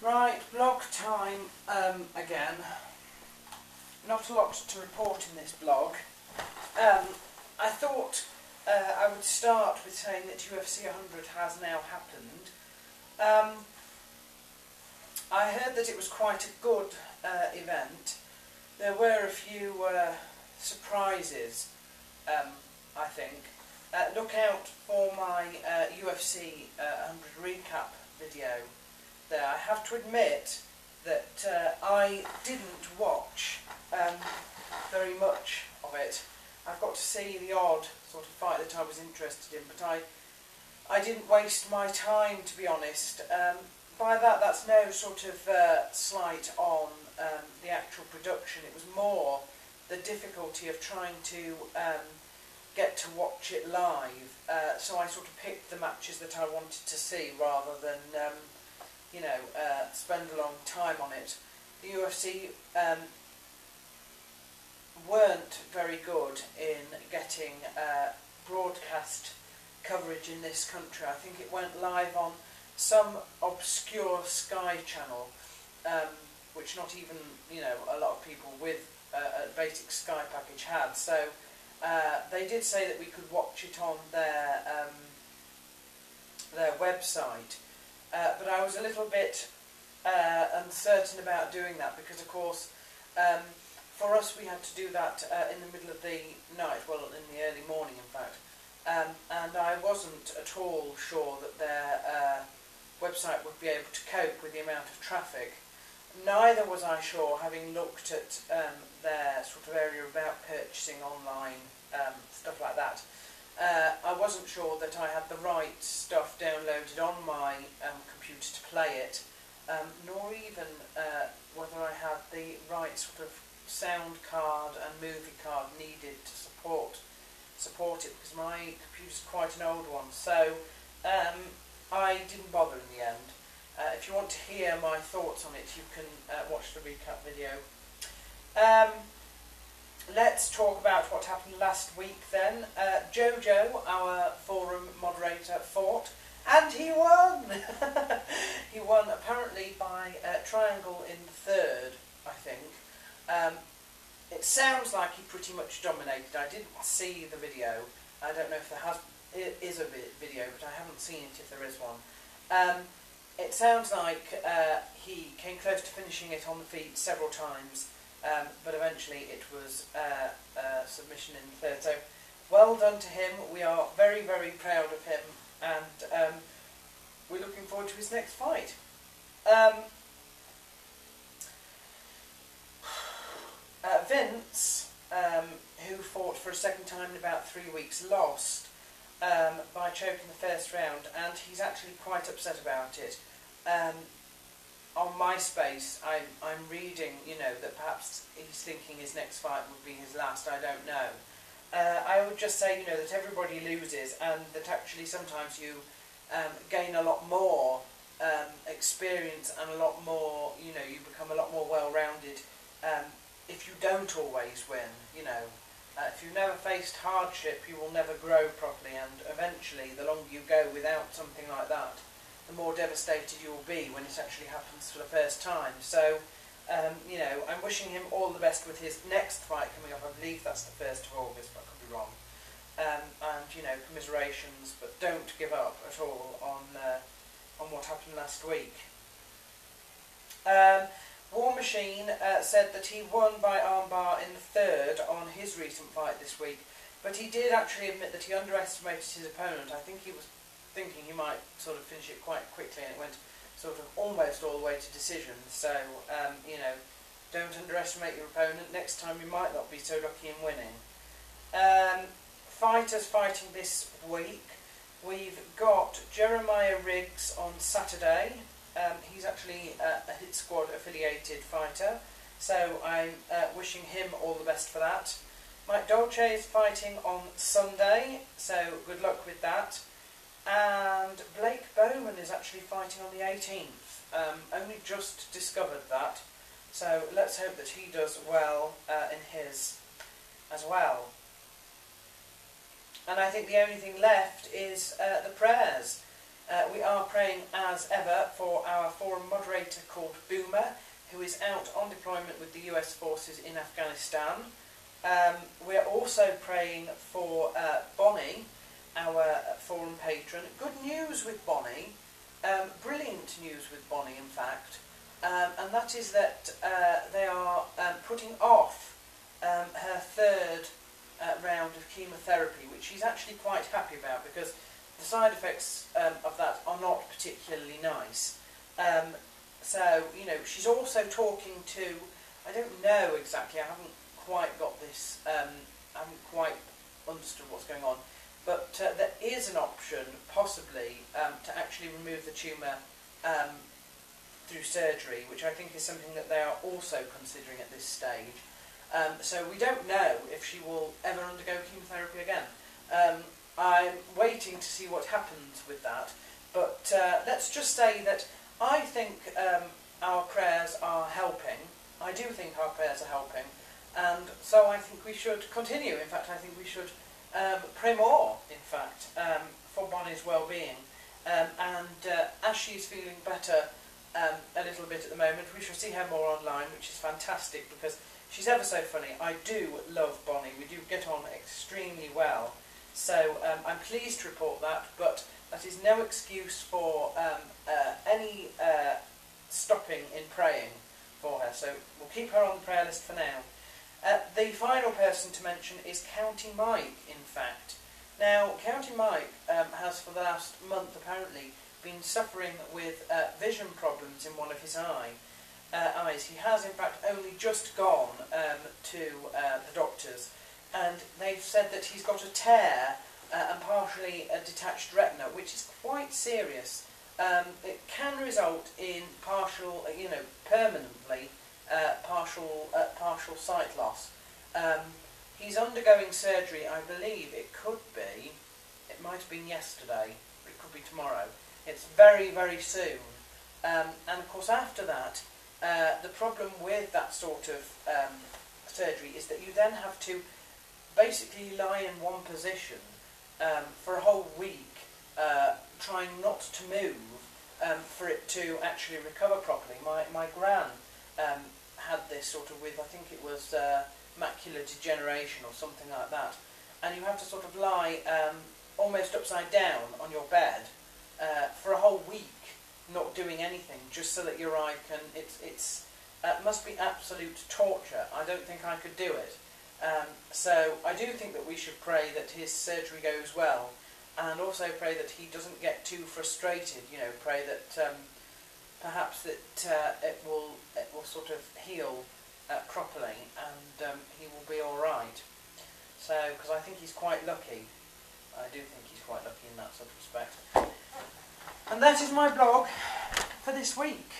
Right, blog time again. Not a lot to report in this blog. I thought I would start with saying that UFC 100 has now happened. I heard that it was quite a good event. There were a few surprises, I think. Look out for my UFC 100 recap video there. I have to admit that I didn't watch very much of it. I've got to see the odd sort of fight that I was interested in, but I didn't waste my time, to be honest. By that's no sort of slight on the actual production. It was more the difficulty of trying to get to watch it live. So I sort of picked the matches that I wanted to see rather than spend a long time on it. The UFC weren't very good in getting broadcast coverage in this country. I think it went live on some obscure Sky channel, which not even a lot of people with a basic Sky package had. So they did say that we could watch it on their website, but I was a little bit uncertain about doing that because, of course, for us we had to do that in the middle of the night, well, in the early morning, in fact, and I wasn't at all sure that their website would be able to cope with the amount of traffic. Neither was I sure, having looked at their sort of area about purchasing online, stuff like that. I wasn't sure that I had the right stuff downloaded on my computer to play it, nor even whether I had the right sort of sound card and movie card needed to support it, because my computer's quite an old one. So I didn't bother in the end. If you want to hear my thoughts on it, you can watch the recap video. Let's talk about what happened last week then. Jojo, our forum moderator, fought, and he won! He won apparently by triangle in the third, I think. It sounds like he pretty much dominated. I didn't see the video. I don't know if there is a video, but I haven't seen it if there is one. It sounds like he came close to finishing it on the feet several times, but eventually it was submission in the third. So well done to him. We are very, very proud of him, and we're looking forward to his next fight. Vince, who fought for a second time in about 3 weeks, lost by choking the first round, and he's actually quite upset about it. On MySpace, I'm reading, that perhaps he's thinking his next fight would be his last. I don't know. I would just say, that everybody loses, and that actually sometimes you gain a lot more experience and a lot more, you become a lot more well-rounded if you don't always win, If you've never faced hardship, you will never grow properly, and eventually, the longer you go without something like that, the more devastated you will be when it actually happens for the first time. So, I'm wishing him all the best with his next fight coming up. I believe that's the 1st of August, but I could be wrong. And, commiserations, but don't give up at all on what happened last week. War Machine said that he won by armbar in the third on his recent fight this week, but he did actually admit that he underestimated his opponent. I think he was thinking he might sort of finish it quite quickly, and it went sort of almost all the way to decision. So, don't underestimate your opponent. Next time you might not be so lucky in winning. Fighters fighting this week. We've got Jeremiah Riggs on Saturday. He's actually a Hit Squad affiliated fighter, so I'm wishing him all the best for that. Mike Dolce is fighting on Sunday, so good luck with that. And Blake Bowman is actually fighting on the 18th. Only just discovered that, so let's hope that he does well in his as well. And I think the only thing left is the prayers. We are praying as ever for our forum moderator called Boomer, who is out on deployment with the US forces in Afghanistan. We're also praying for Bonnie, our forum patron. Good news with Bonnie, brilliant news with Bonnie in fact, and that is that they are putting off her third round of chemotherapy, which she's actually quite happy about because the side effects of that are not particularly nice. So, you know, she's also talking to, I don't know exactly, I haven't quite got this, I haven't quite understood what's going on, but there is an option, possibly, to actually remove the tumour through surgery, which I think is something that they are also considering at this stage. So we don't know if she will ever undergo chemotherapy again. I'm waiting to see what happens with that, but let's just say that I think our prayers are helping. I do think our prayers are helping, and so I think we should continue. In fact, I think we should pray more, in fact, for Bonnie's well-being. And as she's feeling better a little bit at the moment, we shall see her more online, which is fantastic because she's ever so funny. I do love Bonnie. We do get on extremely well. So I'm pleased to report that, but that is no excuse for any stopping in praying for her. So we'll keep her on the prayer list for now. The final person to mention is County Mike, in fact. Now, County Mike has for the last month apparently been suffering with vision problems in one of his eyes. He has in fact only just gone to the doctors, and they've said that he's got a tear and partially a detached retina, which is quite serious. It can result in partial, permanently partial sight loss. He's undergoing surgery, I believe it might have been yesterday, it could be tomorrow. It's very, very soon. And of course after that, the problem with that sort of surgery is that you then have to basically lie in one position for a whole week, trying not to move for it to actually recover properly. My gran had this sort of with, I think it was macular degeneration or something like that, and you have to sort of lie almost upside down on your bed for a whole week, not doing anything, just so that your eye can, it must be absolute torture. I don't think I could do it. So I do think that we should pray that his surgery goes well, and also pray that he doesn't get too frustrated, pray that perhaps that it will sort of heal properly, and he will be alright. So, because I think he's quite lucky. I do think he's quite lucky in that sort of respect. And that is my blog for this week.